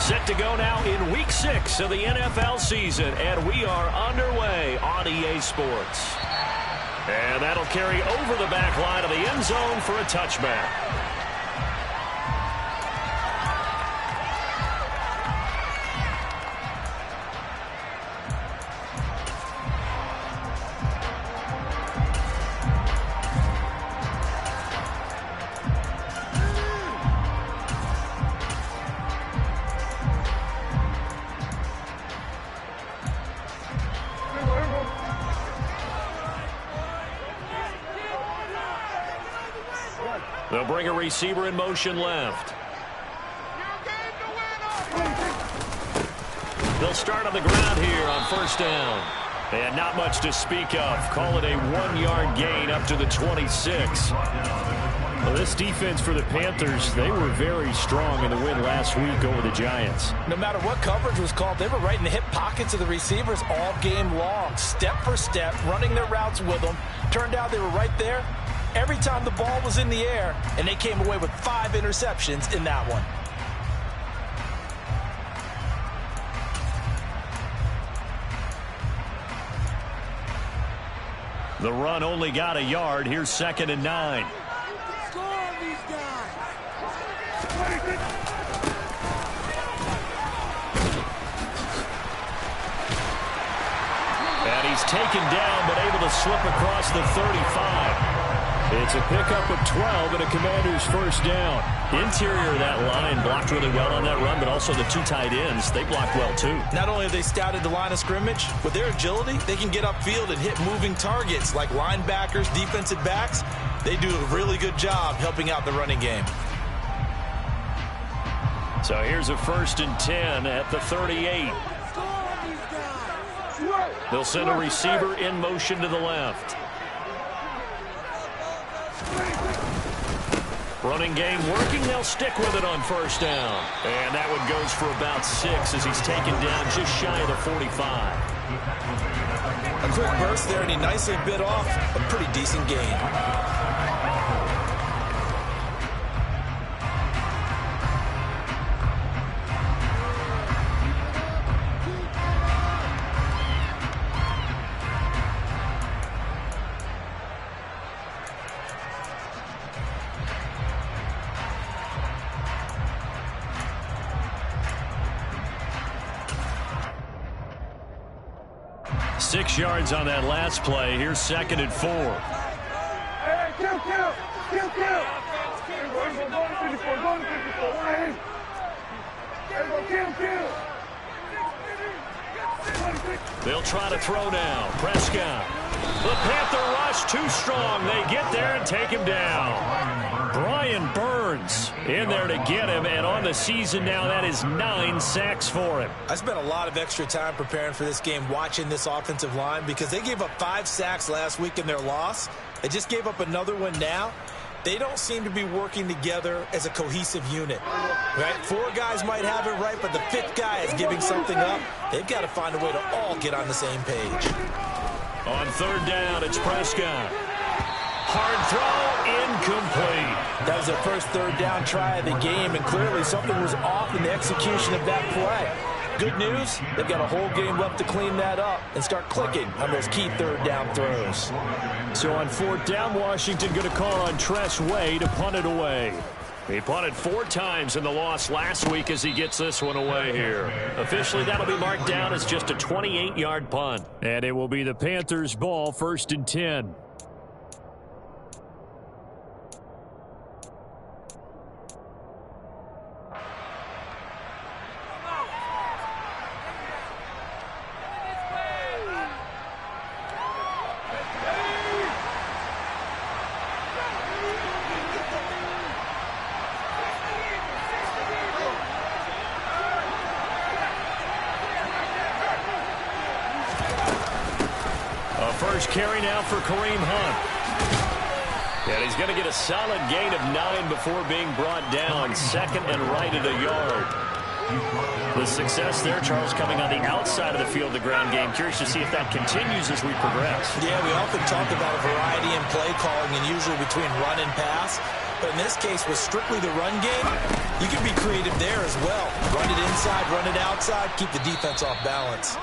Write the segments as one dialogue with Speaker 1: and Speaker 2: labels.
Speaker 1: Set to go now in Week 6 of the NFL season, and we are underway on EA Sports. And that'll carry over the back line of the end zone for a touchback. They'll bring a receiver in motion left. They'll start on the ground here on first down. And not much to speak of. Call it a 1-yard gain up to the 26.
Speaker 2: Well, this defense for the Panthers, they were very strong in the win last week over the Giants.
Speaker 3: No matter what coverage was called, they were right in the hip pockets of the receivers all game long. Step for step, running their routes with them. Turned out they were right there every time the ball was in the air, and they came away with 5 interceptions in that one.
Speaker 1: The run only got a yard. Here's 2nd and 9. And he's taken down, but able to slip across the 35. It's a pickup of 12 and a Commander's first down. Interior of that line blocked really well on that run, but also the 2 tight ends, they blocked well too.
Speaker 3: Not only have they scouted the line of scrimmage, with their agility, they can get upfield and hit moving targets like linebackers, defensive backs. They do a really good job helping out the running game.
Speaker 1: So here's a 1st and 10 at the 38. They'll send a receiver in motion to the left. Running game working. They'll stick with it on first down. And that one goes for about 6 as he's taken down just shy of the 45.
Speaker 3: A quick burst there, and he nicely bit off a pretty decent gain.
Speaker 1: 6 yards on that last play. Here's 2nd and 4. They'll try to throw now. Prescott. The Panther rush too strong. They get there and take him down. Brian Burns in there to get him, and on the season now, that is 9 sacks for him.
Speaker 3: I spent a lot of extra time preparing for this game watching this offensive line because they gave up 5 sacks last week in their loss. They just gave up another one now. They don't seem to be working together as a cohesive unit. Right? 4 guys might have it right, but the 5th guy is giving something up. They've got to find a way to all get on the same page.
Speaker 1: On 3rd down, it's Prescott. Hard throw, incomplete.
Speaker 3: That was their first 3rd down try of the game, and clearly something was off in the execution of that play. Good news, they've got a whole game left to clean that up and start clicking on those key 3rd down throws.
Speaker 1: So on 4th down, Washington going to call on Tress Way to punt it away. He punted 4 times in the loss last week as he gets this one away here. Officially, that'll be marked down as just a 28-yard punt.
Speaker 2: And it will be the Panthers' ball, 1st and 10.
Speaker 1: First carry now for Kareem Hunt. And he's going to get a solid gain of 9 before being brought down. 2nd and right at a yard. The success there, Charles, coming on the outside of the field, the ground game. Curious to see if that continues as we progress.
Speaker 3: Yeah, we often talk about a variety in play calling and usually between run and pass. But in this case, with strictly the run game, you can be creative there as well. Run it inside, run it outside, keep the defense off balance.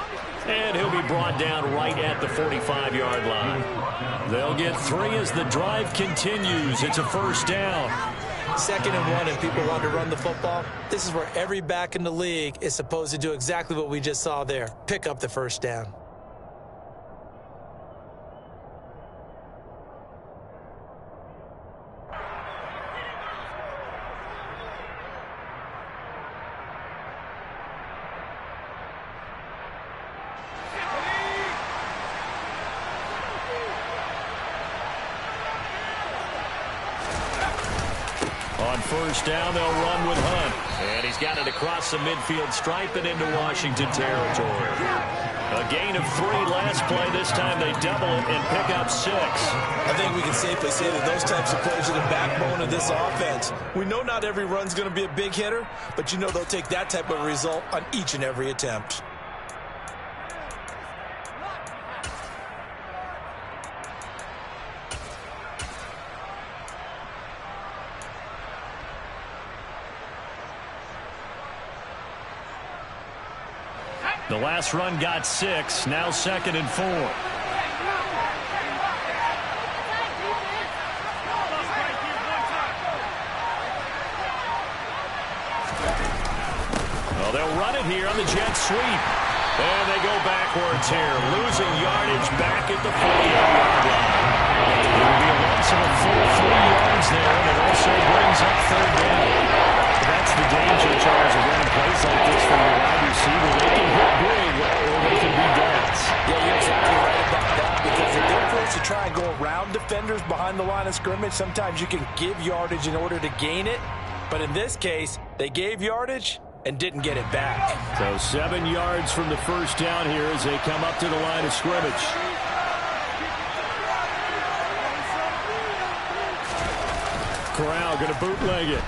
Speaker 1: And he'll be brought down right at the 45-yard line. They'll get 3 as the drive continues. It's a first down.
Speaker 3: 2nd and 1, and people want to run the football. This is where every back in the league is supposed to do exactly what we just saw there. Pick up the first down.
Speaker 1: On first down, they'll run with Hunt. And he's got it across the midfield stripe and into Washington territory. A gain of 3 last play. This time they double it and pick up 6.
Speaker 3: I think we can safely say that those types of plays are the backbone of this offense. We know not every run's going to be a big hitter, but you know they'll take that type of result on each and every attempt.
Speaker 1: The last run got 6. Now 2nd and 4. Well, they'll run it here on the jet sweep. And they go backwards here, losing yardage back at the 48-yard line. It will be a loss of a full 3 yards there, and it also brings up 3rd down. That's the danger, Charles, of running plays like this from the wide receiver. They can hit big, or they can be deaths.
Speaker 3: Yeah, you're exactly right about that, because if they're forced to try and go around defenders behind the line of scrimmage, sometimes you can give yardage in order to gain it. But in this case, they gave yardage and didn't get it back.
Speaker 2: So 7 yards from the first down here as they come up to the line of scrimmage. Corral going to bootleg it.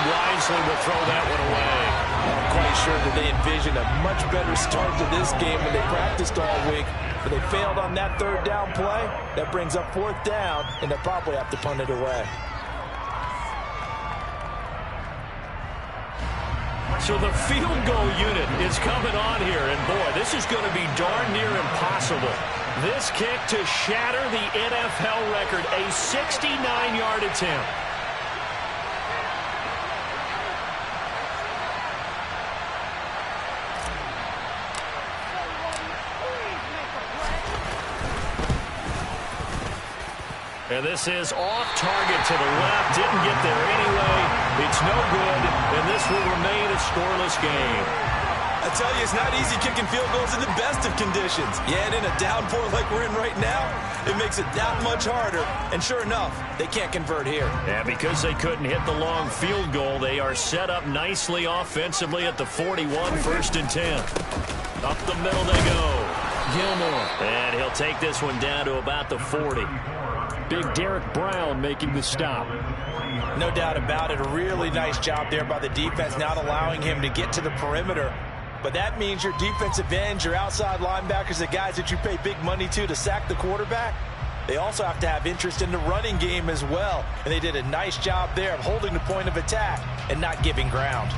Speaker 1: Wisely will throw that one away.
Speaker 3: I'm quite sure that they envisioned a much better start to this game when they practiced all week, but they failed on that 3rd down play. That brings up 4th down, and they'll probably have to punt it away.
Speaker 1: So the field goal unit is coming on here, and boy, this is going to be darn near impossible. This kick to shatter the NFL record, a 69-yard attempt. And this is off target to the left. Didn't get there anyway. It's no good, and this will remain a scoreless game.
Speaker 3: I tell you, it's not easy kicking field goals in the best of conditions. Yeah, and in a downpour like we're in right now, it makes it that much harder. And sure enough, they can't convert here.
Speaker 1: Yeah, because they couldn't hit the long field goal, they are set up nicely offensively at the 41, 1st and 10. Up the middle they go. Gilmore. And he'll take this one down to about the 40.
Speaker 2: Big Derek Brown making the stop.
Speaker 3: No doubt about it. A really nice job there by the defense, not allowing him to get to the perimeter. But that means your defensive ends, your outside linebackers, the guys that you pay big money to sack the quarterback, they also have to have interest in the running game as well. And they did a nice job there of holding the point of attack and not giving ground.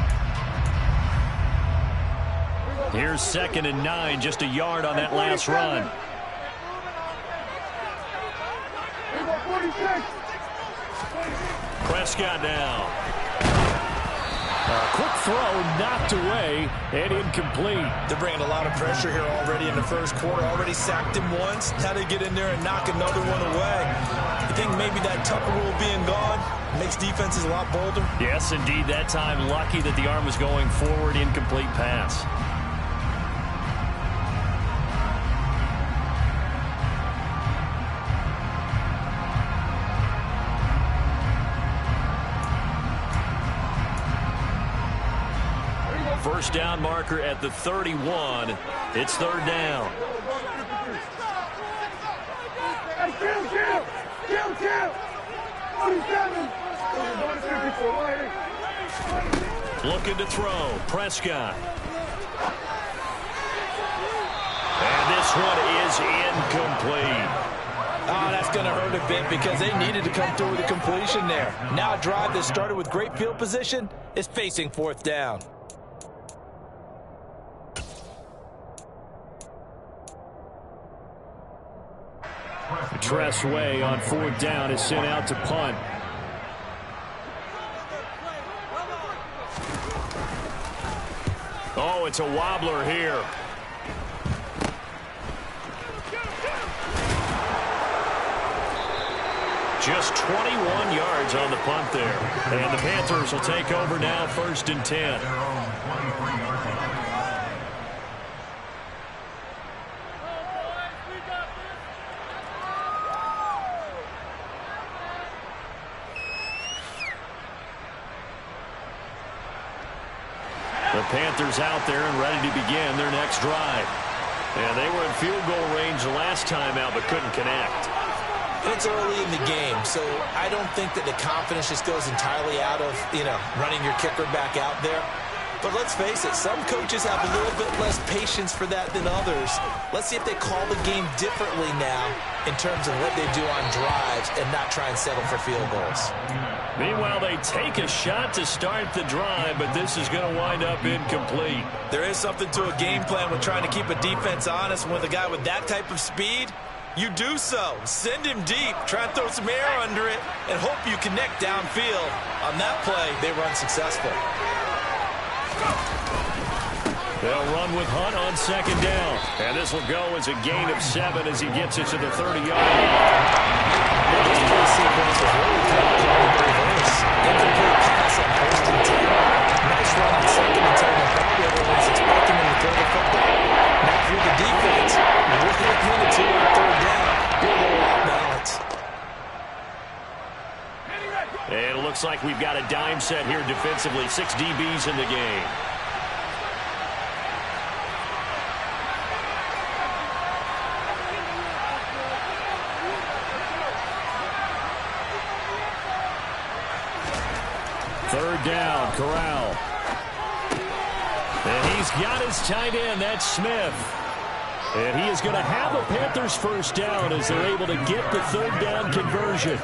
Speaker 1: Here's 2nd and 9, just a yard on that last run. Prescott now.
Speaker 2: A quick throw knocked away and incomplete.
Speaker 3: They're bringing a lot of pressure here already in the first quarter. Already sacked him once. Now they get in there and knock another one away. I think maybe that Tucker rule being gone makes defenses a lot bolder.
Speaker 1: Yes, indeed. That time lucky that the arm was going forward. Incomplete pass. First down marker at the 31. It's 3rd down. Looking to throw. Prescott. And this one is incomplete.
Speaker 3: Oh, that's going to hurt a bit because they needed to come through with a completion there. Now a drive that started with great field position is facing fourth down.
Speaker 2: Tressway on fourth down is sent out to punt.
Speaker 1: Oh, it's a wobbler here. Just 21 yards on the punt there. And the Panthers will take over now, 1st and 10. The Panthers out there and ready to begin their next drive. And they were in field goal range the last time out but couldn't connect.
Speaker 3: It's early in the game, so I don't think that the confidence just goes entirely out of, running your kicker back out there. But let's face it, some coaches have a little bit less patience for that than others. Let's see if they call the game differently now in terms of what they do on drives and not try and settle for field goals.
Speaker 1: Meanwhile, they take a shot to start the drive, but this is going to wind up incomplete.
Speaker 3: There is something to a game plan with trying to keep a defense honest. With a guy with that type of speed, you do so. Send him deep, try and throw some air under it, and hope you connect downfield. On that play, they were unsuccessful.
Speaker 1: They'll run with Hunt on 2nd down. And this will go as a gain of 7 as he gets it to the 30-yard line.
Speaker 3: This play sequence was really kind of in reverse. Incomplete pass on 1st and 10. Nice run on 2nd and 10. Probably everyone's expecting him to throw the football. Now if you're the defense, with 1 minute to on 3rd down, you're a little off balance.
Speaker 1: And it looks like we've got a dime set here defensively. 6 DBs in the game.
Speaker 2: Third down, Corral.
Speaker 1: And he's got his tight end. That's Smith.
Speaker 2: And he is going to have a Panthers first down as they're able to get the 3rd down conversion.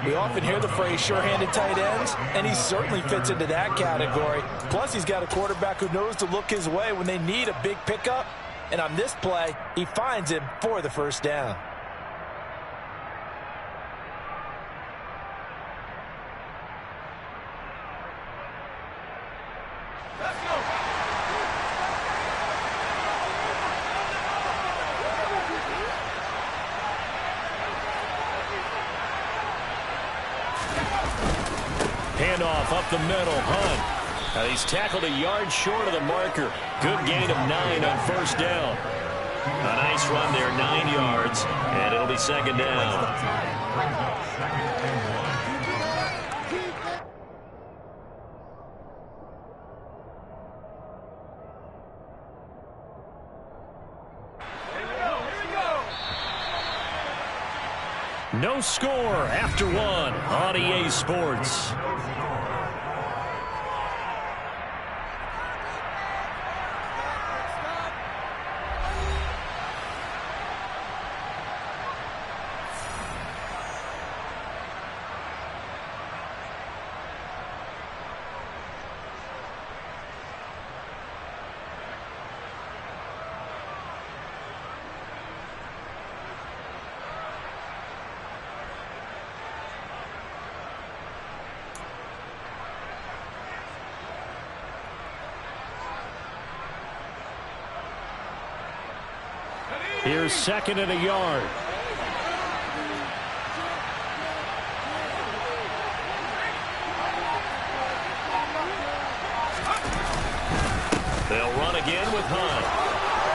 Speaker 3: We often hear the phrase sure-handed tight ends, and he certainly fits into that category. Plus, he's got a quarterback who knows to look his way when they need a big pickup. And on this play, he finds him for the first down.
Speaker 1: Handoff up the middle. Hunt. He's tackled a yard short of the marker. Good gain of 9 on 1st down. A nice run there, 9 yards, and it'll be 2nd down.
Speaker 2: No score after 1 on EA Sports. Here's 2nd and a yard.
Speaker 1: They'll run again with Hunt.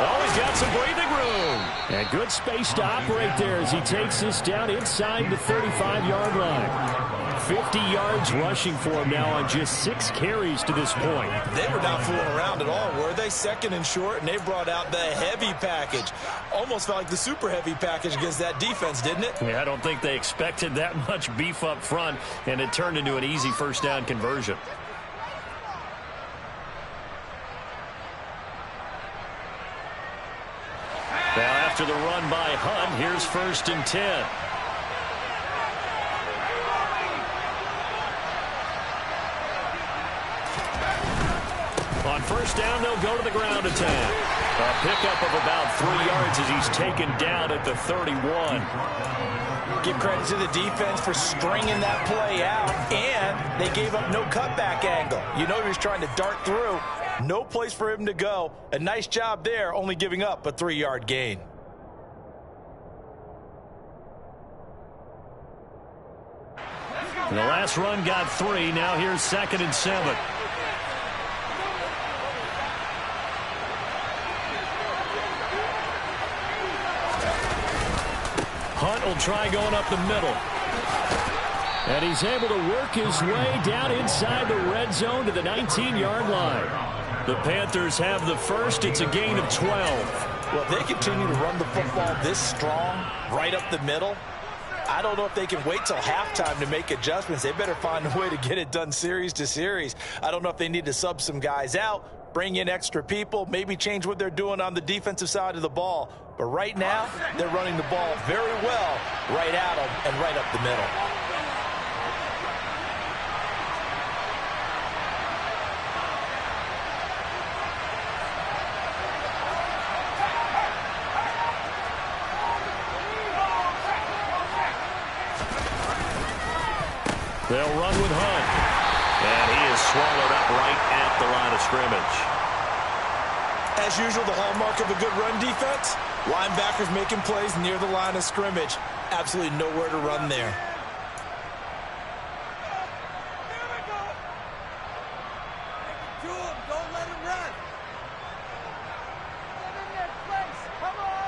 Speaker 1: Oh, he's got some breathing room.
Speaker 2: And good space to operate there as he takes this down inside the 35-yard line. 50 yards rushing for him now on just 6 carries to this point.
Speaker 3: They were not fooling around at all, were they? 2nd and short, and they brought out the heavy package. Almost felt like the super heavy package against that defense, didn't it?
Speaker 1: Yeah, I don't think they expected that much beef up front, and it turned into an easy first down conversion. Now, after the run run by Hunt. Here's 1st and 10. On 1st down, they'll go to the ground attack. A pickup of about 3 yards as he's taken down at the 31.
Speaker 3: Give credit to the defense for stringing that play out, and they gave up no cutback angle. You know he was trying to dart through. No place for him to go. A nice job there, only giving up a 3-yard gain.
Speaker 2: The last run got 3. Now here's 2nd and 7. Hunt will try going up the middle. And he's able to work his way down inside the red zone to the 19-yard line. The Panthers have the first. It's a gain of 12.
Speaker 3: Well, if they continue to run the football this strong, right up the middle, I don't know if they can wait till halftime to make adjustments. They better find a way to get it done series to series. I don't know if they need to sub some guys out, bring in extra people, maybe change what they're doing on the defensive side of the ball. But right now, they're running the ball very well right at them and right up the middle.
Speaker 1: They'll run with Hunt. And he is swallowed up right at the line of scrimmage.
Speaker 3: As usual, the hallmark of a good run defense, linebackers making plays near the line of scrimmage. Absolutely nowhere to run there.
Speaker 4: Don't let him run. Get in their place. Come on.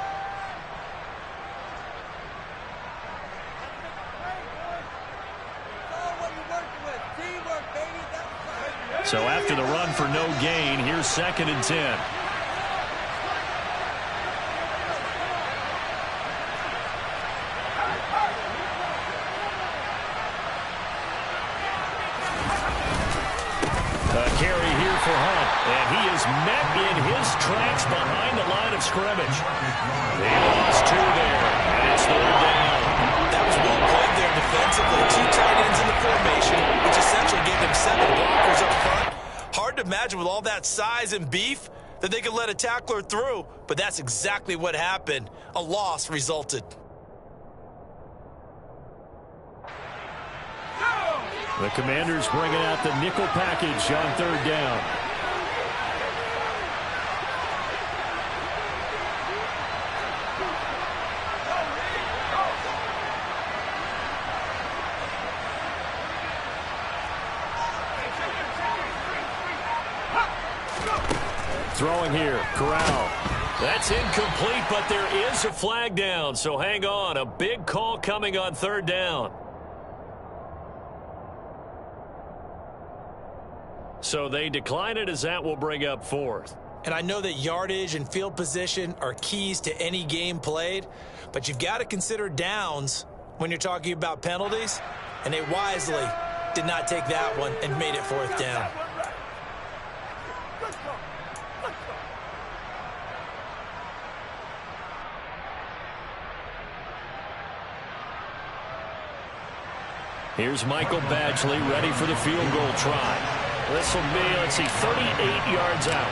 Speaker 2: So after the run for no gain, here's 2nd and 10. A carry here for Hunt, and he is met in his tracks behind the line of scrimmage. They lost 2 there, and it's 3rd down.
Speaker 3: That was well played there defensively. 2 tight ends in the formation, which essentially gave them 7 blockers up front. Hard to imagine with all that size and beef that they could let a tackler through, but that's exactly what happened. A loss resulted.
Speaker 2: The Commanders bringing out the nickel package on 3rd down. Throwing here, Corral. That's incomplete, but there is a flag down, so hang on. A big call coming on 3rd down. So they decline it as that will bring up 4th.
Speaker 3: And I know that yardage and field position are keys to any game played, but you've got to consider downs when you're talking about penalties, and they wisely did not take that one and made it 4th down.
Speaker 2: Here's Michael Badgley ready for the field goal try. This will be, let's see, 38 yards out.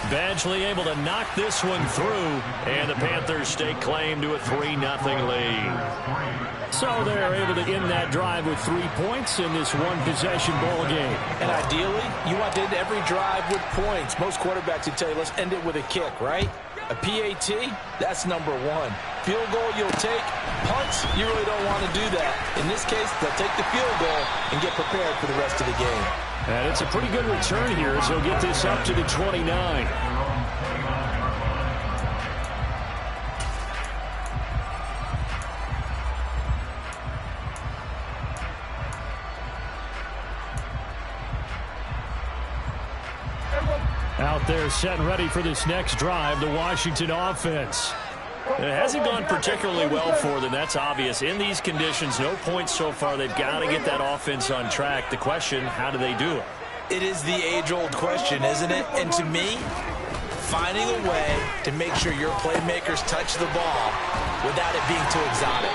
Speaker 2: Badgley able to knock this one through, and the Panthers stake claim to a 3-0 lead. So they're able to end that drive with 3 points in this one-possession ball game.
Speaker 3: And ideally, you want to end every drive with points. Most quarterbacks would tell you, let's end it with a kick, right? A PAT, that's number 1. Field goal you'll take. Punts, you really don't want to do that. In this case, they'll take the field goal and get prepared for the rest of the game.
Speaker 2: And it's a pretty good return here as he'll get this up to the 29. Out there set and ready for this next drive, the Washington offense. It hasn't gone particularly well for them, that's obvious. In these conditions, no points so far. They've got to get that offense on track. The question, how do they do it?
Speaker 3: It is the age-old question, isn't it? And to me, finding a way to make sure your playmakers touch the ball without it being too exotic.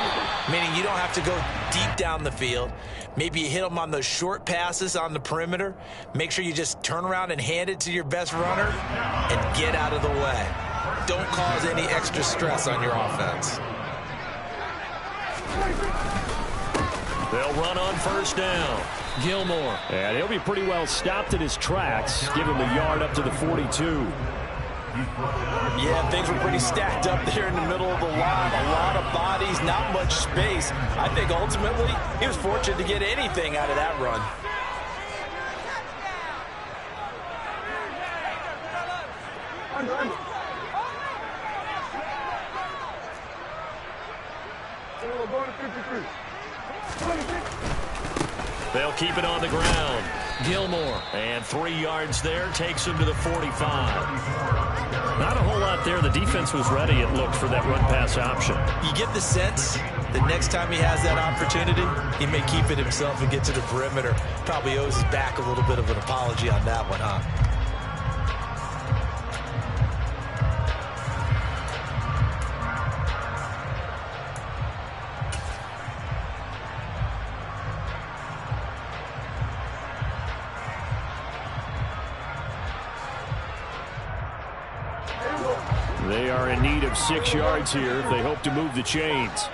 Speaker 3: Meaning you don't have to go deep down the field. Maybe you hit them on those short passes on the perimeter. Make sure you just turn around and hand it to your best runner and get out of the way. Don't cause any extra stress on your offense.
Speaker 2: They'll run on first down. Gilmore. And he'll be pretty well stopped in his tracks. Give him a yard up to the 42.
Speaker 3: Yeah, things were pretty stacked up there in the middle of the line. A lot of bodies, not much space. I think ultimately he was fortunate to get anything out of that run.
Speaker 2: They'll keep it on the ground. Gilmore. And 3 yards there takes him to the 45. Not a whole lot there. The defense was ready, it looked, for that run-pass option.
Speaker 3: You get the sense that next time he has that opportunity, he may keep it himself and get to the perimeter. Probably owes his back a little bit of an apology on that one, huh?
Speaker 2: They are in need of 6 yards here if they hope to move the chains.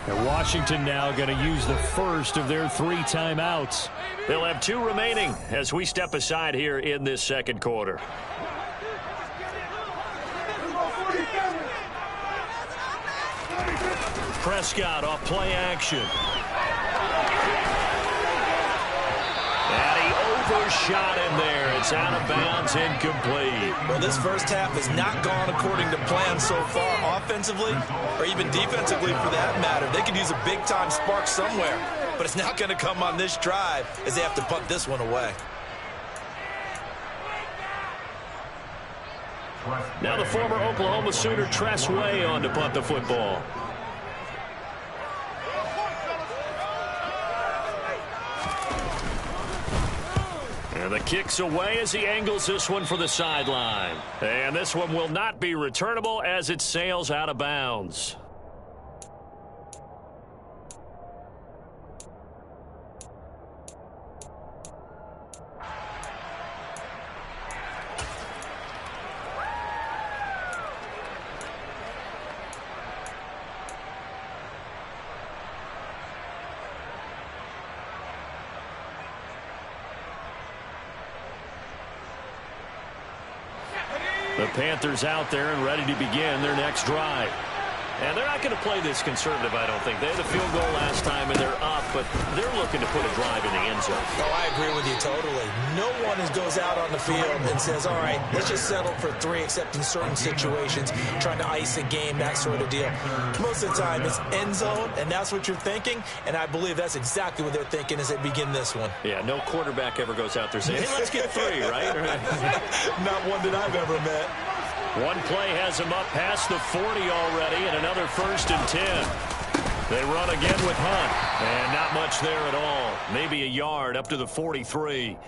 Speaker 2: And Washington now going to use the first of their 3 timeouts. They'll have 2 remaining as we step aside here in this second quarter. Prescott off play action. Overshot in there. It's out of bounds, incomplete.
Speaker 3: Well, this first half has not gone according to plan so far, offensively or even defensively for that matter. They could use a big-time spark somewhere, but it's not going to come on this drive as they have to punt this one away.
Speaker 2: Now the former Oklahoma Sooner Tress Way on to punt the football. And the kick's away as he angles this one for the sideline. And this one will not be returnable as it sails out of bounds. The Panthers out there and ready to begin their next drive. And they're not going to play this conservative, I don't think. They had a field goal last time, and they're up, but they're looking to put a drive in the end zone.
Speaker 3: Oh, I agree with you totally. No one goes out on the field and says, all right, let's just settle for 3, except in certain situations, trying to ice a game, that sort of deal. Most of the time, it's end zone, and that's what you're thinking, and I believe that's exactly what they're thinking as they begin this one.
Speaker 2: Yeah, no quarterback ever goes out there saying, hey, let's get 3, right?
Speaker 3: Not one that I've ever met.
Speaker 2: One play has him up past the 40 already, and another 1st and 10. They run again with Hunt, and not much there at all. Maybe a yard up to the 43.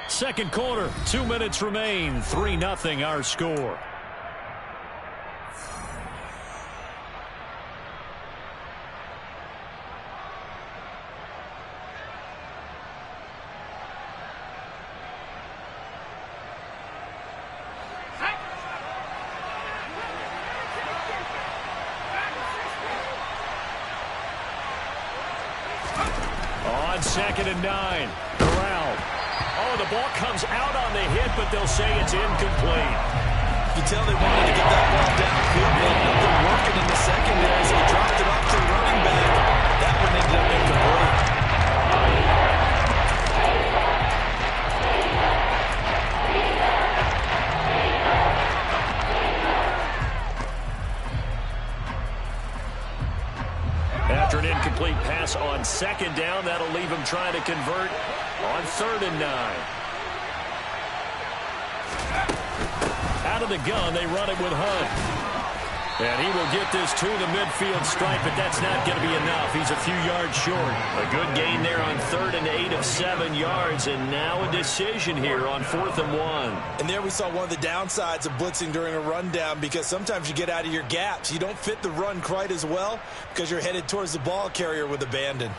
Speaker 2: Second quarter, 2 minutes remain. 3-0 our score. On 2nd and 9. Corral. Oh, the ball comes out on the hit, but they'll say it's incomplete.
Speaker 3: You can tell they wanted to get that ball downfield, but nothing working in the secondary, so he dropped it off to the running back. That one ended up incomplete.
Speaker 2: After an incomplete pass on 2nd down, that'll leave him trying to convert on 3rd and 9. Out of the gun, they run it with Hunt. And he will get this to the midfield stripe, but that's not going to be enough. He's a few yards short.
Speaker 1: A good gain there on 3rd and 8 of 7 yards, and now a decision here on 4th and 1.
Speaker 3: And there we saw one of the downsides of blitzing during a rundown, because sometimes you get out of your gaps. You don't fit the run quite as well because you're headed towards the ball carrier with abandon.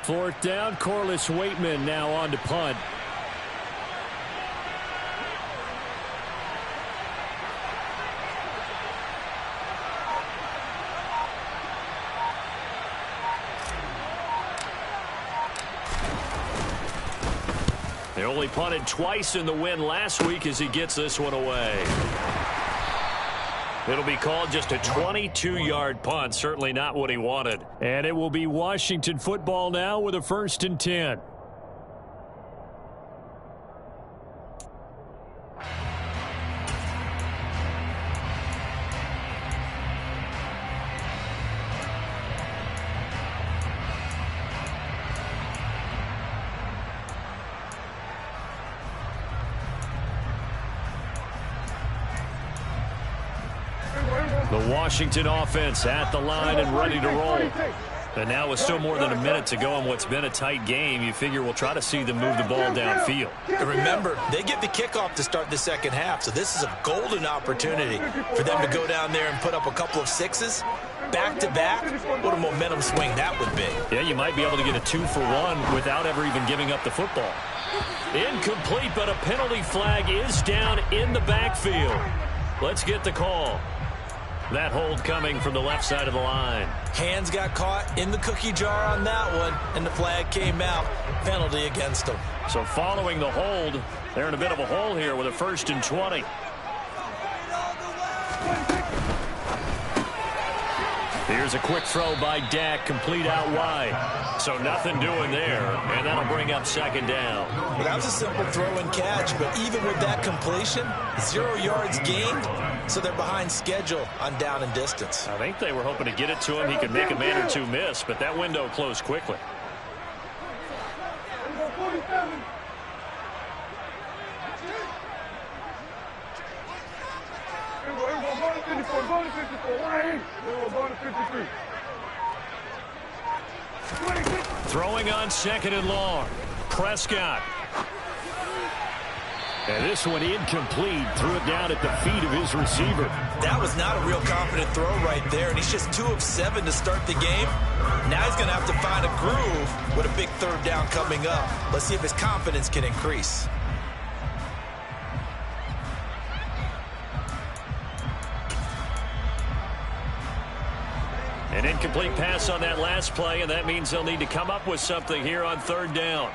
Speaker 2: Fourth down, Corliss Waitman now on to punt. They only punted twice in the win last week as he gets this one away. It'll be called just a 22-yard punt. Certainly not what he wanted. And it will be Washington football now with a 1st and 10. The Washington offense at the line and ready to roll. And now with still more than a minute to go in what's been a tight game, you figure we'll try to see them move the ball downfield.
Speaker 3: And remember, they get the kickoff to start the second half, so this is a golden opportunity for them to go down there and put up a couple of sixes back-to-back. What a momentum swing that would be.
Speaker 2: Yeah, you might be able to get a 2-for-1 without ever even giving up the football. Incomplete, but a penalty flag is down in the backfield. Let's get the call. That hold coming from the left side of the line.
Speaker 3: Hands got caught in the cookie jar on that one, and the flag came out. Penalty against them.
Speaker 2: So following the hold, they're in a bit of a hole here with a 1st and 20. Here's a quick throw by Dak, complete out wide. So nothing doing there, and that'll bring up 2nd down.
Speaker 3: Well, that was a simple throw and catch, but even with that completion, 0 yards gained, so they're behind schedule on down and distance.
Speaker 2: I think they were hoping to get it to him. He could make a man or two miss, but that window closed quickly. Throwing on 2nd and long. Prescott. And this one incomplete. Threw it down at the feet of his receiver.
Speaker 3: That was not a real confident throw right there, and he's just 2 of 7 to start the game. Now he's going to have to find a groove with a big 3rd down coming up. Let's see if his confidence can increase.
Speaker 2: An incomplete pass on that last play, and that means they'll need to come up with something here on 3rd down.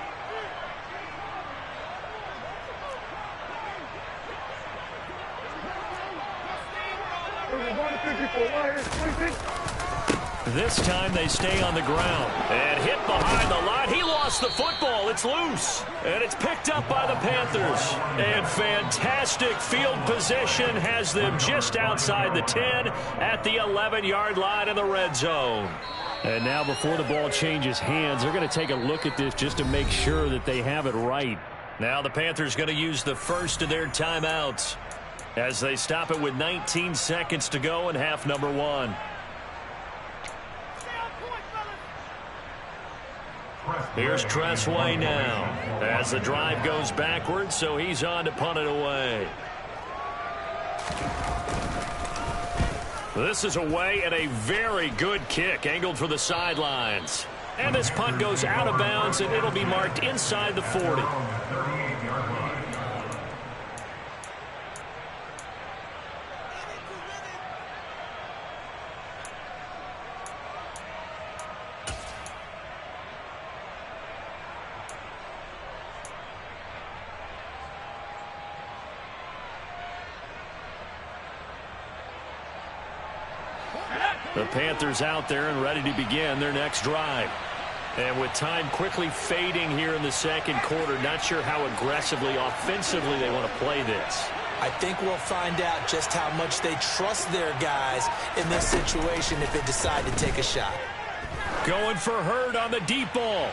Speaker 2: This time they stay on the ground. And hit behind the line. He lost the football. It's loose. And it's picked up by the Panthers. And fantastic field position has them just outside the 10 at the 11-yard line in the red zone. And now before the ball changes hands, they're going to take a look at this just to make sure that they have it right. Now the Panthers going to use the first of their timeouts as they stop it with 19 seconds to go in half number 1. Here's Tressway now as the drive goes backwards, so he's on to punt it away. This is away and a very good kick angled for the sidelines. And this punt goes out of bounds, and it'll be marked inside the 40. The Panthers out there and ready to begin their next drive. And with time quickly fading here in the second quarter, not sure how aggressively, offensively they want to play this.
Speaker 3: I think we'll find out just how much they trust their guys in this situation if they decide to take a shot.
Speaker 2: Going for Hurd on the deep ball.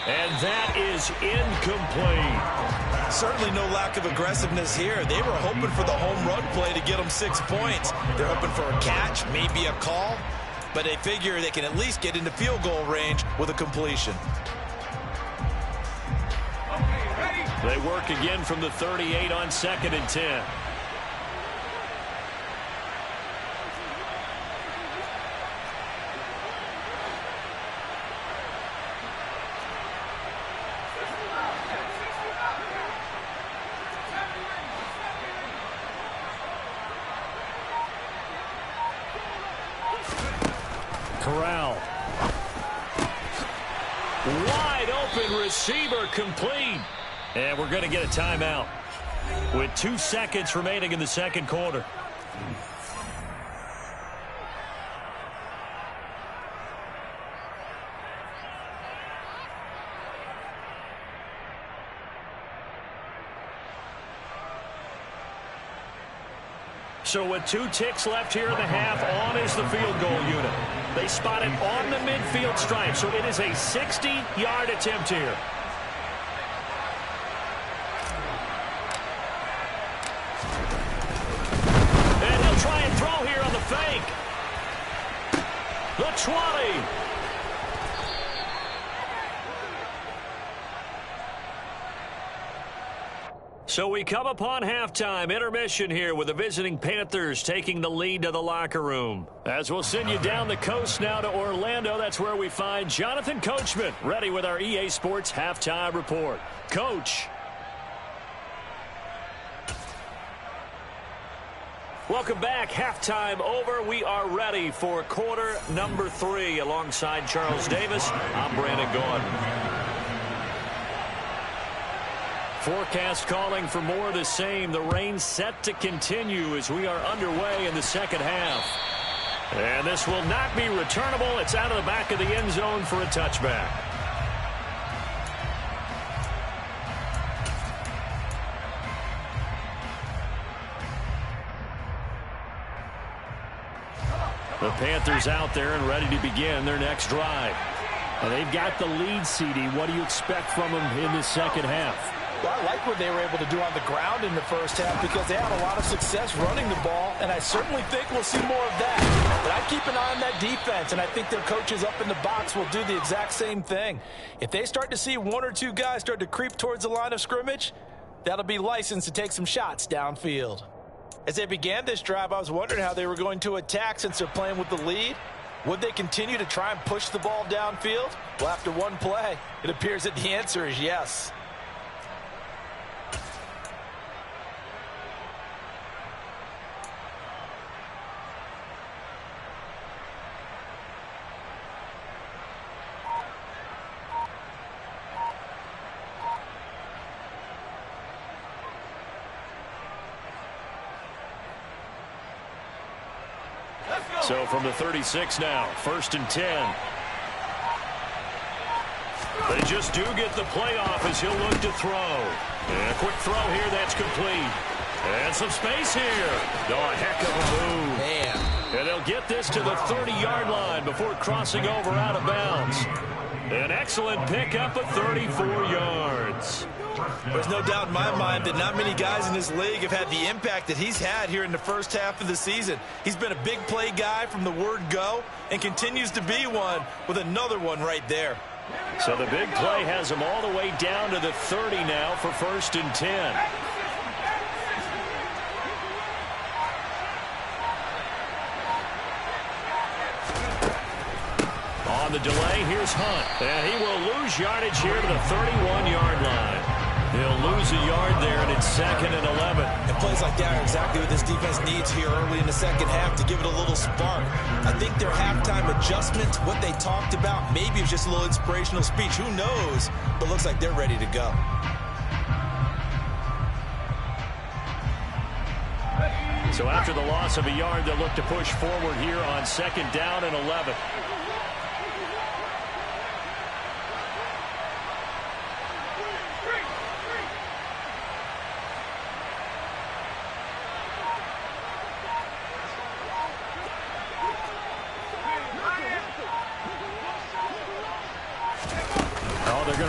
Speaker 2: And that is incomplete.
Speaker 3: Certainly no lack of aggressiveness here. They were hoping for the home run play to get them 6 points. They're hoping for a catch, maybe a call, but they figure they can at least get into field goal range with a completion.
Speaker 2: They work again from the 38 on 2nd and 10. Corral. Wide open receiver complete. And we're going to get a timeout with 2 seconds remaining in the second quarter. So with 2 ticks left here in the half, on is the field goal unit. They spot it on the midfield stripe, so it is a 60-yard attempt here. And he'll try and throw here on the fake. The 20. So we come upon halftime intermission here with the visiting Panthers taking the lead to the locker room. As we'll send you down the coast now to Orlando, that's where we find Jonathan Coachman ready with our EA Sports halftime report. Coach. Welcome back. Halftime over. We are ready for quarter number 3 alongside Charles Davis. I'm Brandon Gaudin. Forecast calling for more of the same. The rain set to continue as we are underway in the second half. And this will not be returnable. It's out of the back of the end zone for a touchback. The Panthers out there and ready to begin their next drive. And they've got the lead, CD. What do you expect from them in this second half?
Speaker 3: Well, I like what they were able to do on the ground in the first half because they had a lot of success running the ball, and I certainly think we'll see more of that. But I keep an eye on that defense, and I think their coaches up in the box will do the exact same thing. If they start to see 1 or 2 guys start to creep towards the line of scrimmage, that'll be licensed to take some shots downfield. As they began this drive, I was wondering how they were going to attack since they're playing with the lead. Would they continue to try and push the ball downfield? Well, after one play, it appears that the answer is yes.
Speaker 2: So from the 36 now, 1st and 10. They just do get the play off as he'll look to throw. And a quick throw here, that's complete. And some space here. Oh, a heck of a move.
Speaker 3: Man.
Speaker 2: And they'll get this to the 30-yard line before crossing over out of bounds. An excellent pickup of 34 yards.
Speaker 3: There's no doubt in my mind that not many guys in this league have had the impact that he's had here in the first half of the season. He's been a big play guy from the word go and continues to be one with another one right there.
Speaker 2: So the big play has him all the way down to the 30 now for 1st and 10. On the delay, here's Hunt. And he will lose yardage here to the 31-yard line. He'll lose a yard there, and it's 2nd and 11.
Speaker 3: And plays like that are exactly what this defense needs here early in the second half to give it a little spark. I think their halftime adjustment, what they talked about, maybe it was just a little inspirational speech. Who knows? But looks like they're ready to go.
Speaker 2: So after the loss of a yard, they'll look to push forward here on 2nd down and 11.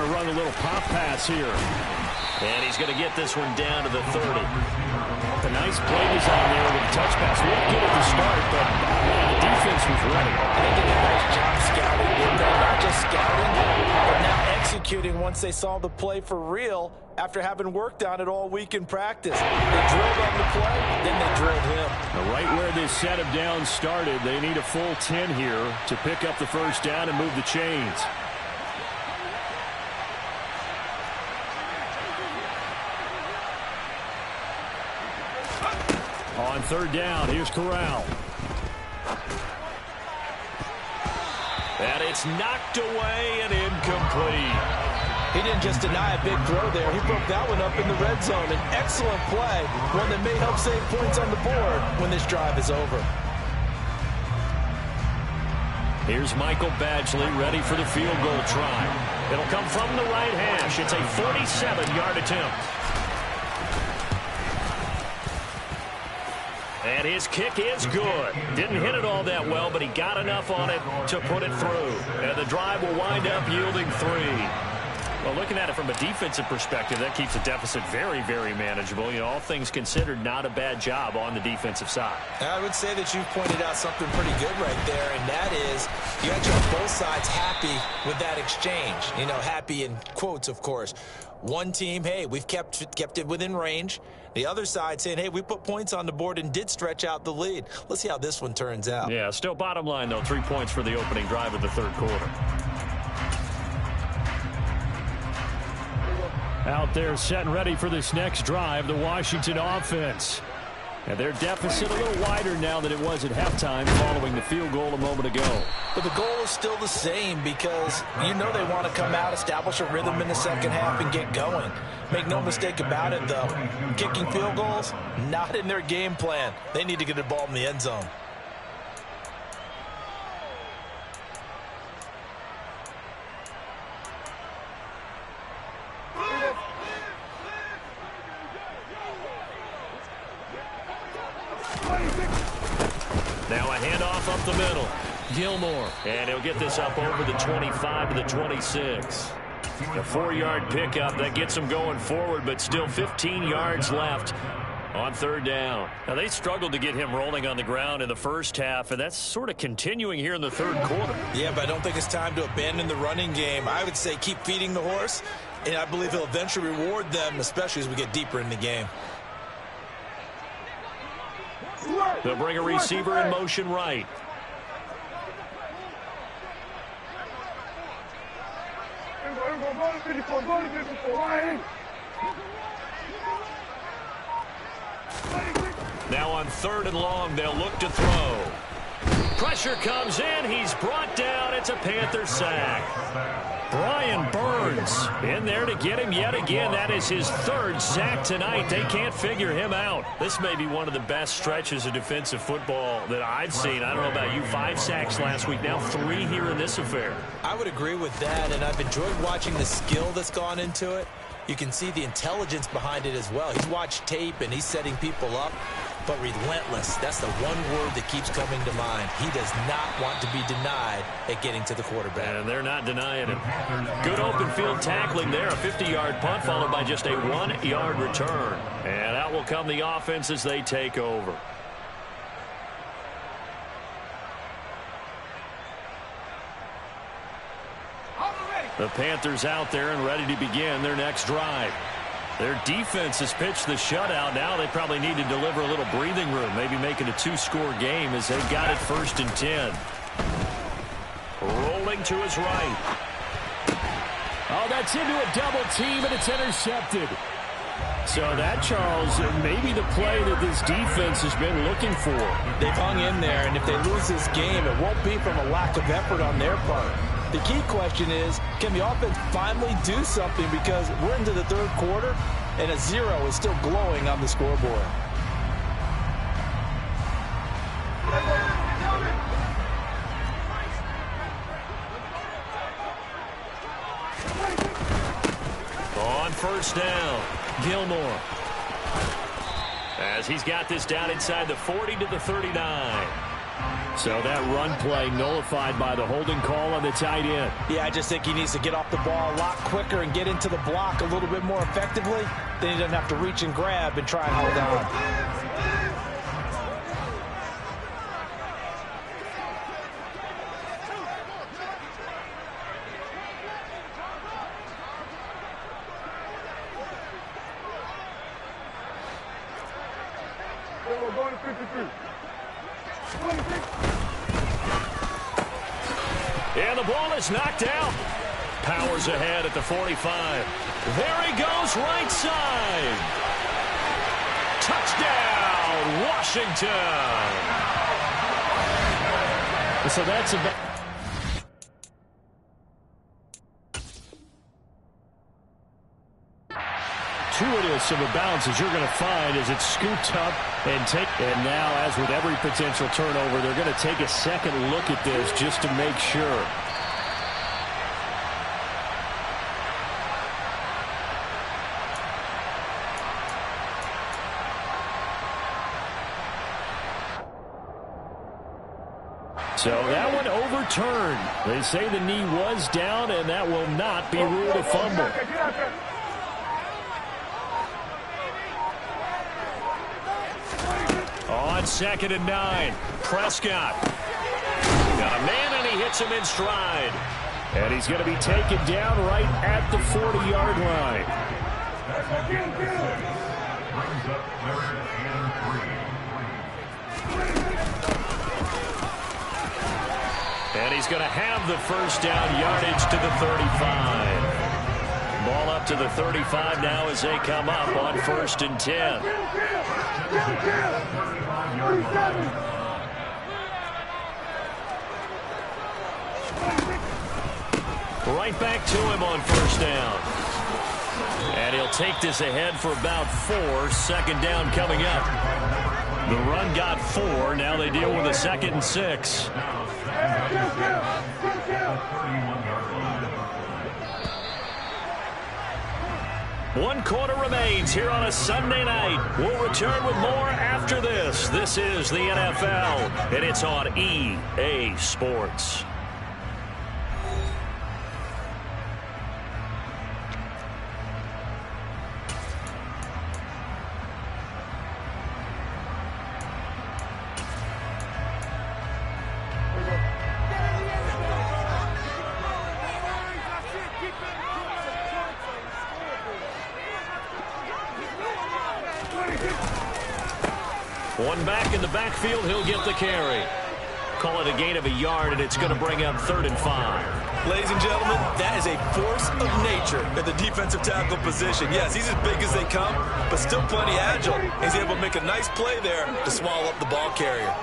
Speaker 2: to run a little pop pass here.
Speaker 1: And he's going to get this one down to the 30.
Speaker 2: A nice play design there with a touch pass. Looked good at the start, but the defense was ready.
Speaker 3: They did a nice job scouting, didn't they? Not just scouting, but now executing once they saw the play for real after having worked on it all week in practice. They drilled on the play, then they drilled him.
Speaker 2: Right where this set of downs started, they need a full 10 here to pick up the first down and move the chains. On third down, here's Corral.
Speaker 1: And it's knocked away and incomplete.
Speaker 3: He didn't just deny a big throw there. He broke that one up in the red zone. An excellent play, one that may help save points on the board when this drive is over.
Speaker 2: Here's Michael Badgley ready for the field goal try.
Speaker 1: It'll come from the right hash. It's a 47-yard attempt. And his kick is good. Didn't hit it all that well, but he got enough on it to put it through. And the drive will wind up yielding 3.
Speaker 2: Well, looking at it from a defensive perspective, that keeps the deficit very, very manageable. You know, all things considered, not a bad job on the defensive side.
Speaker 3: I would say that you've pointed out something pretty good right there, and that is you actually have both sides happy with that exchange. You know, happy in quotes, of course. One team, hey, we've kept it within range. The other side saying, hey, we put points on the board and did stretch out the lead. Let's see how this one turns out.
Speaker 2: Yeah, still bottom line, though, 3 points for the opening drive of the third quarter. Out there set and ready for this next drive, the Washington offense. And their deficit a little wider now than it was at halftime following the field goal a moment ago.
Speaker 3: But the goal is still the same because you know they want to come out, establish a rhythm in the second half, and get going. Make no mistake about it, though. Kicking field goals, not in their game plan. They need to get the ball in the end zone.
Speaker 1: Now a handoff up the middle.
Speaker 2: Gilmore.
Speaker 1: And he'll get this up over the 25 to the 26. A 4-yard pickup that gets him going forward, but still 15 yards left on third down.
Speaker 2: Now, they struggled to get him rolling on the ground in the first half, and that's sort of continuing here in the third quarter.
Speaker 3: Yeah, but I don't think it's time to abandon the running game. I would say keep feeding the horse, and I believe he'll eventually reward them, especially as we get deeper in the game.
Speaker 1: They'll bring a receiver in motion right. Now on third and long, they'll look to throw. Pressure comes in. He's brought down. It's a Panther sack.
Speaker 2: Brian Burns in there to get him yet again. That is his third sack tonight. They can't figure him out.
Speaker 1: This may be one of the best stretches of defensive football that I've seen. I don't know about you. 5 sacks last week. Now 3 here in this affair.
Speaker 3: I would agree with that, and I've enjoyed watching the skill that's gone into it. You can see the intelligence behind it as well. He's watched tape, and he's setting people up. But relentless, that's the one word that keeps coming to mind. He does not want to be denied at getting to the quarterback.
Speaker 1: And they're not denying him. Good open field tackling there. A 50-yard punt followed by just a 1-yard return. And out will come the offense as they take over. The Panthers out there and ready to begin their next drive. Their defense has pitched the shutout. Now they probably need to deliver a little breathing room, maybe make it a 2-score game as they got it 1st and 10. Rolling to his right.
Speaker 2: Oh, that's into a double team, and it's intercepted. So that, Charles, may be the play that this defense has been looking for.
Speaker 3: They've hung in there, and if they lose this game, it won't be from a lack of effort on their part. The key question is, can the offense finally do something, because we're into the third quarter and a 0 is still glowing on the scoreboard.
Speaker 1: On first down, Gilmore. As he's got this down inside the 40 to the 39.
Speaker 2: So that run play nullified by the holding call on the tight end.
Speaker 3: Yeah, I just think he needs to get off the ball a lot quicker and get into the block a little bit more effectively. Then he doesn't have to reach and grab and try and hold on.
Speaker 2: And the ball is knocked out. Powers ahead at the 45. There he goes, right side. Touchdown, Washington. So that's about... Intuitive of the bounces you're going to find as it's scooped up and take. And now, as with every potential turnover, they're going to take a second look at this just to make sure. So that one overturned. They say the knee was down, and that will not be ruled a fumble. On 2nd and 9, Prescott. Got a man, and he hits him in stride. And he's going to be taken down right at the 40-yard line. And he's going to have the first down yardage to the 35. Ball up to the 35 now as they come up on 1st and 10. Right back to him on 1st down. And he'll take this ahead for about 4. 2nd down coming up. The run got 4. Now they deal with a 2nd and 6. One quarter remains here on a Sunday night. We'll return with more after this. This is the NFL, and it's on EA Sports. One back in the backfield, he'll get the carry. Call it a gain of a yard, and it's going to bring up 3rd and 5.
Speaker 3: Ladies and gentlemen, that is a force of nature at the defensive tackle position. Yes, he's as big as they come, but still plenty agile. He's able to make a nice play there to swallow up the ball carrier.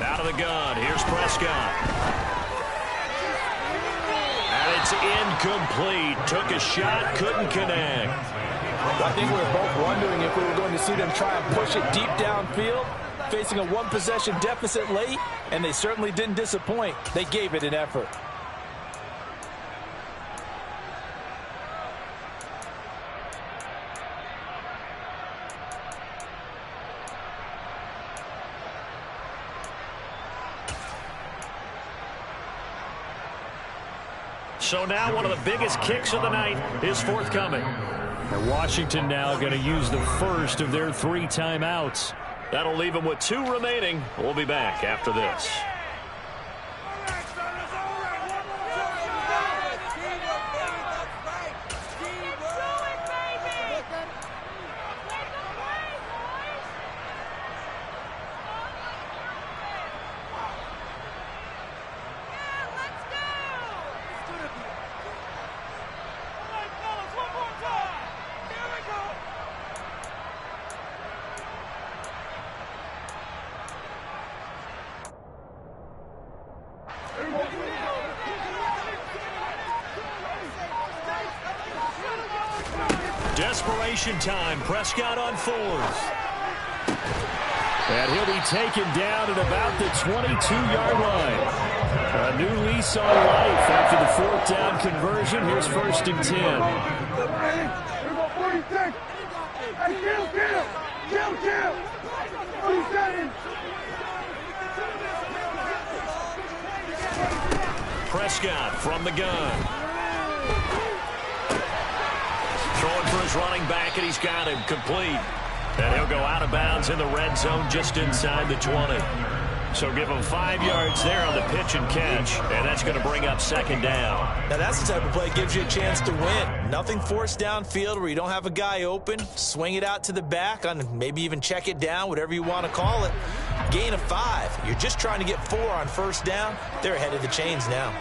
Speaker 2: Out of the gun, here's Prescott. It's incomplete. Took a shot, couldn't connect.
Speaker 3: I think we were both wondering if we were going to see them try and push it deep downfield, facing a one-possession deficit late, and they certainly didn't disappoint. They gave it an effort.
Speaker 2: So now one of the biggest kicks of the night is forthcoming. And Washington now going to use the first of their 3 timeouts. That'll leave them with 2 remaining. We'll be back after this. Desperation time. Prescott on 4th. And he'll be taken down at about the 22-yard line. A new lease on life after the fourth down conversion. Here's 1st and 10. Prescott from the gun. Throwing for his running back, and he's got him complete. And he'll go out of bounds in the red zone just inside the 20. So give him 5 yards there on the pitch and catch, and that's going to bring up 2nd down.
Speaker 3: Now that's the type of play that gives you a chance to win. Nothing forced downfield where you don't have a guy open. Swing it out to the back, on maybe even check it down, whatever you want to call it. Gain of 5. You're just trying to get 4 on 1st down. They're ahead of the chains now.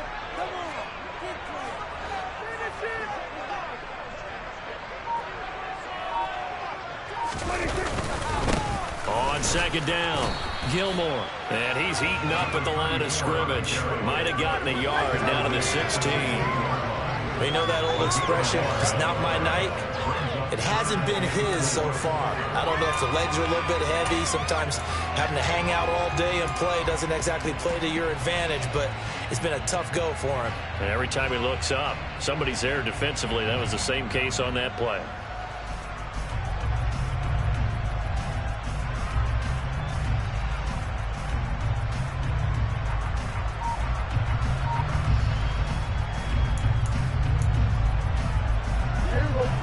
Speaker 2: On 2nd down, Gilmore. And he's eaten up at the line of scrimmage. Might have gotten a yard down to the 16.
Speaker 3: You know that old expression, it's not my night? It hasn't been his so far. I don't know if the legs are a little bit heavy. Sometimes having to hang out all day and play doesn't exactly play to your advantage, but it's been a tough go for him.
Speaker 2: And every time he looks up, somebody's there defensively. That was the same case on that play.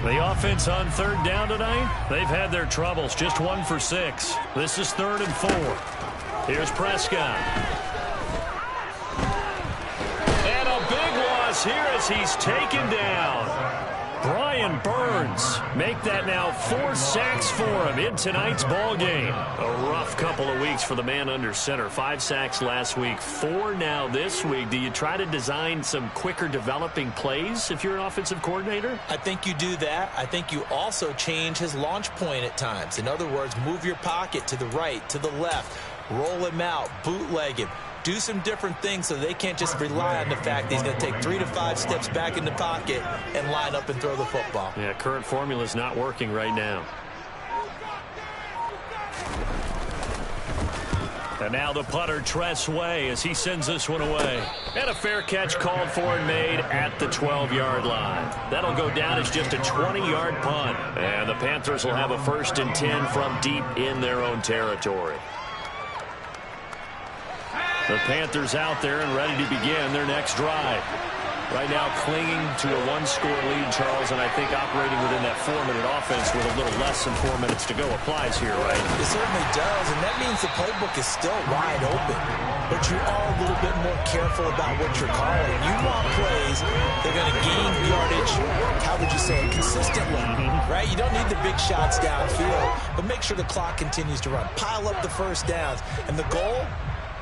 Speaker 2: The offense on 3rd down tonight, they've had their troubles. Just 1 for 6. This is 3rd and 4. Here's Prescott. And a big loss here as he's taken down. Brian Burns make that now 4 sacks for him in tonight's ball game. A rough couple of weeks for the man under center. 5 sacks last week, 4 now this week. Do you try to design some quicker developing plays if you're an offensive coordinator?
Speaker 3: I think you do that. I think you also change his launch point at times. In other words, move your pocket to the right, to the left, roll him out, bootleg him. Do some different things so they can't just rely on the fact that he's going to take 3 to 5 steps back in the pocket and line up and throw the football.
Speaker 2: Yeah, current formula is not working right now. And now the punter, Tress Way, as he sends this one away. And a fair catch called for and made at the 12-yard line. That'll go down as just a 20-yard punt. And the Panthers will have a 1st and 10 from deep in their own territory. The Panthers out there and ready to begin their next drive. Right now clinging to a 1-score lead, Charles, and I think operating within that 4-minute offense with a little less than 4 minutes to go applies here, right?
Speaker 3: It certainly does, and that means the playbook is still wide open. But you are a little bit more careful about what you're calling. You want plays that are going to gain yardage, how would you say, consistently, right? You don't need the big shots downfield, but make sure the clock continues to run. Pile up the 1st downs, and the goal?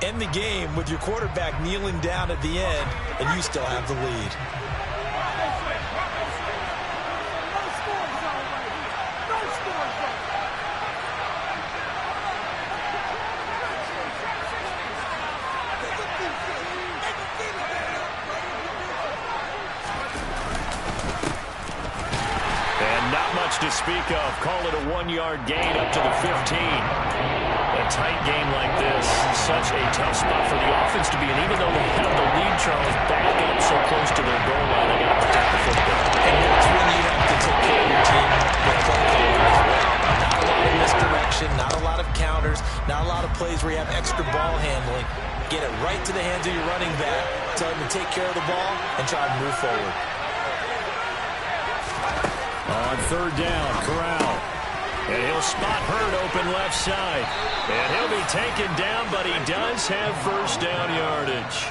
Speaker 3: End the game with your quarterback kneeling down at the end, and you still have the lead.
Speaker 2: And not much to speak of. Call it a 1-yard gain up to the 15. A tight game like this, such a tough spot for the offense to be in. Even though they have the lead, Charles, back up so close to their goal line, they got to protect the football.
Speaker 3: And that's when you have to take care of your team with play calling as well. Not a lot of misdirection, not a lot of counters, not a lot of plays where you have extra ball handling. Get it right to the hands of your running back, tell him to take care of the ball, and try to move forward.
Speaker 2: On 3rd down, Corral. And he'll spot Hurd open left side. And he'll be taken down, but he does have 1st down yardage.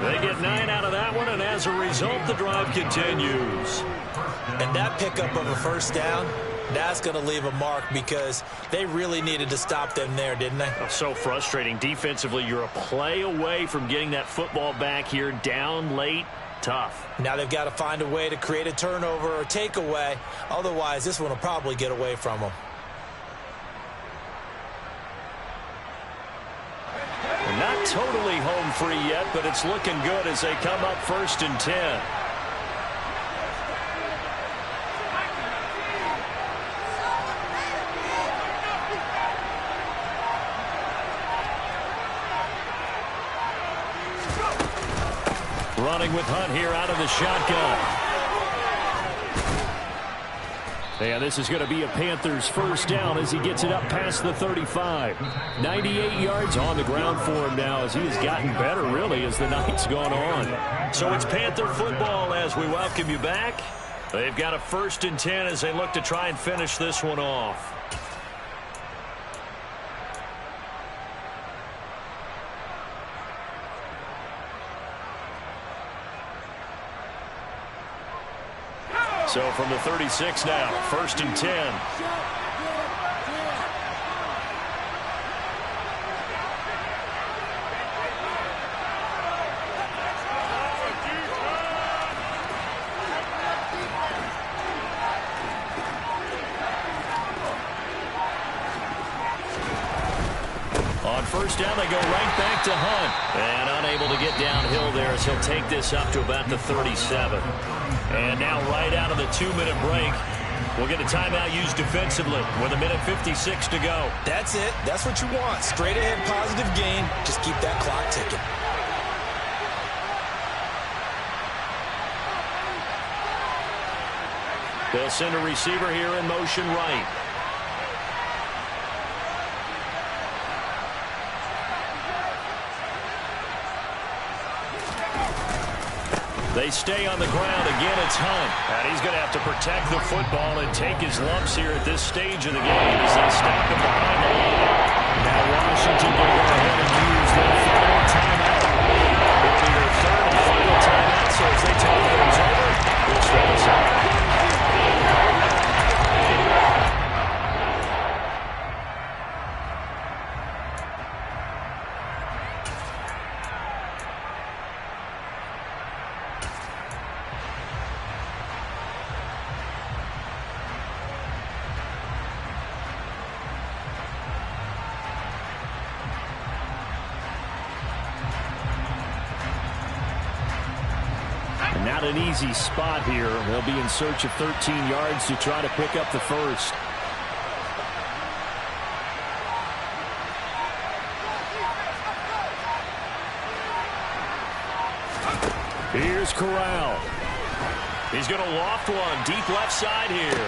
Speaker 2: They get 9 out of that one, and as a result, the drive continues.
Speaker 3: And that pickup of a 1st down, that's going to leave a mark because they really needed to stop them there, didn't they?
Speaker 2: So frustrating. Defensively, you're a play away from getting that football back here down late. Tough.
Speaker 3: Now they've got to find a way to create a turnover or takeaway. Otherwise, this one will probably get away from them.
Speaker 2: Not totally home free yet, but it's looking good as they come up 1st and 10. Running with Hunt here out of the shotgun. And this is going to be a Panthers first down as he gets it up past the 35. 98 yards on the ground for him now as he has gotten better, really, as the night's gone on. So it's Panther football as we welcome you back. They've got a 1st and 10 as they look to try and finish this one off. So from the 36 now, 1st and 10. On 1st down, they go right back to Hunt. And unable to get downhill there as he'll take this up to about the 37. And now right out of the 2-minute break, we'll get a timeout used defensively with 1:56 to go.
Speaker 3: That's it. That's what you want. Straight ahead positive gain. Just keep that clock ticking.
Speaker 2: They'll send a receiver here in motion right. They stay on the ground. Again, it's Hunt. And he's going to have to protect the football and take his lumps here at this stage of the game as they stop him behind the line. Now Washington will go ahead and use their final timeout. It'll be their 3rd and final timeout, so as they talk things over, we'll start us out. Not an easy spot here. They'll be in search of 13 yards to try to pick up the first. Here's Corral. He's going to loft one deep left side here.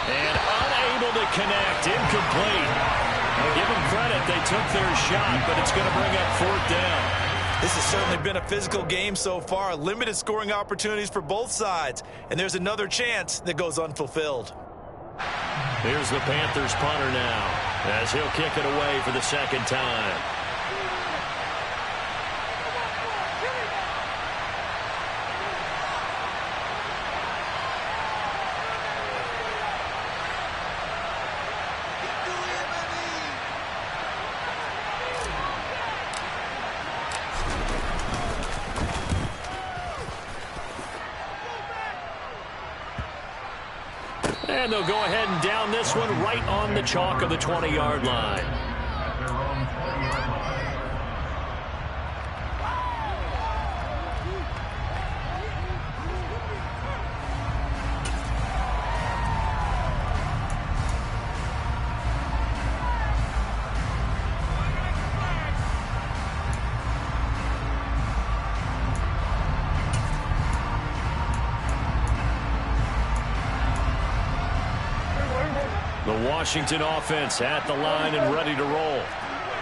Speaker 2: And unable to connect. Incomplete. Now give them credit. They took their shot, but it's going to bring up 4th down.
Speaker 3: This has certainly been a physical game so far. Limited scoring opportunities for both sides. And there's another chance that goes unfulfilled.
Speaker 2: Here's the Panthers punter now as he'll kick it away for the 2nd time. And they'll go ahead and down this one right on the chalk of the 20-yard line. The Washington offense at the line and ready to roll.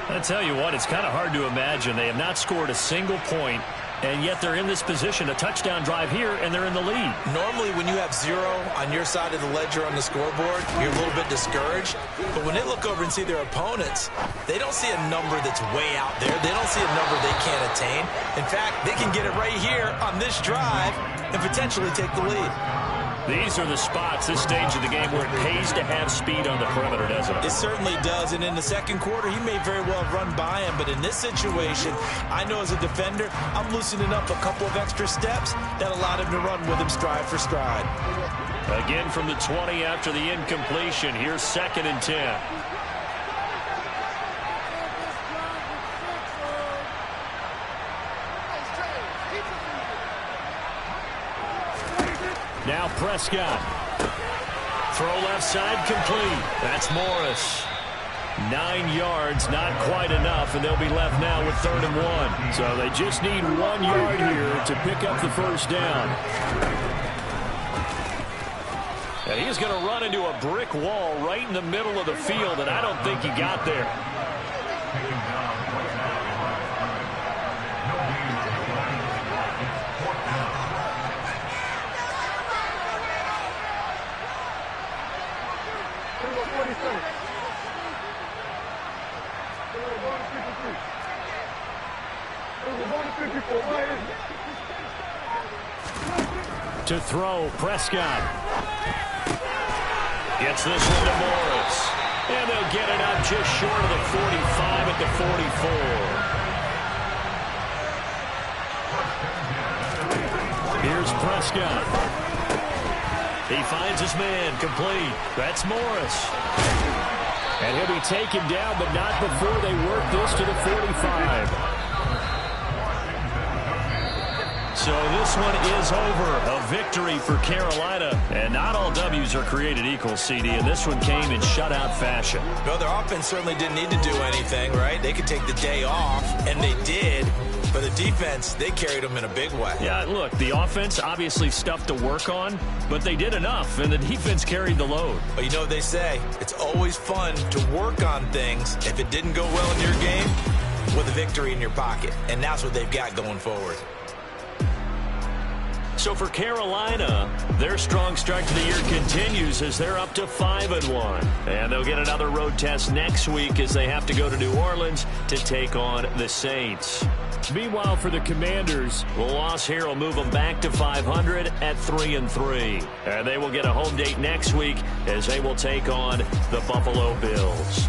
Speaker 2: I tell you what, it's kind of hard to imagine. They have not scored a single point, and yet they're in this position, a touchdown drive here, and they're in the lead.
Speaker 3: Normally, when you have 0 on your side of the ledger on the scoreboard, you're a little bit discouraged. But when they look over and see their opponents, they don't see a number that's way out there. They don't see a number they can't attain. In fact, they can get it right here on this drive and potentially take the lead.
Speaker 2: These are the spots, this stage of the game, where it pays to have speed on the perimeter, doesn't it?
Speaker 3: It certainly does, and in the second quarter, he may very well have run by him, but in this situation, I know as a defender, I'm loosening up a couple of extra steps that allowed him to run with him stride for stride.
Speaker 2: Again from the 20 after the incompletion. Here's 2nd and 10. Now Prescott. Throw left side complete. That's Morris. 9 yards, not quite enough, and they'll be left now with 3rd and 1. So they just need 1 yard here to pick up the first down. And he's going to run into a brick wall right in the middle of the field, and I don't think he got there. To throw, Prescott. Gets this one to Morris. And they'll get it up just short of the 45 at the 44. Here's Prescott. He finds his man, complete. That's Morris. And he'll be taken down, but not before they work this to the 45. So this one is over. A victory for Carolina. And not all W's are created equal, CD. And this one came in shutout fashion.
Speaker 3: Well, their offense certainly didn't need to do anything, right? They could take the day off, and they did. But the defense, they carried them in a big way.
Speaker 2: Yeah, look, the offense, obviously stuff to work on, but they did enough, and the defense carried the load.
Speaker 3: But you know what they say? It's always fun to work on things if it didn't go well in your game with a victory in your pocket. And that's what they've got going forward.
Speaker 2: So for Carolina, their strong start to the year continues as they're up to 5-1. And they'll get another road test next week as they have to go to New Orleans to take on the Saints. Meanwhile, for the Commanders, the loss here will move them back to 500 at 3-3. And they will get a home date next week as they will take on the Buffalo Bills.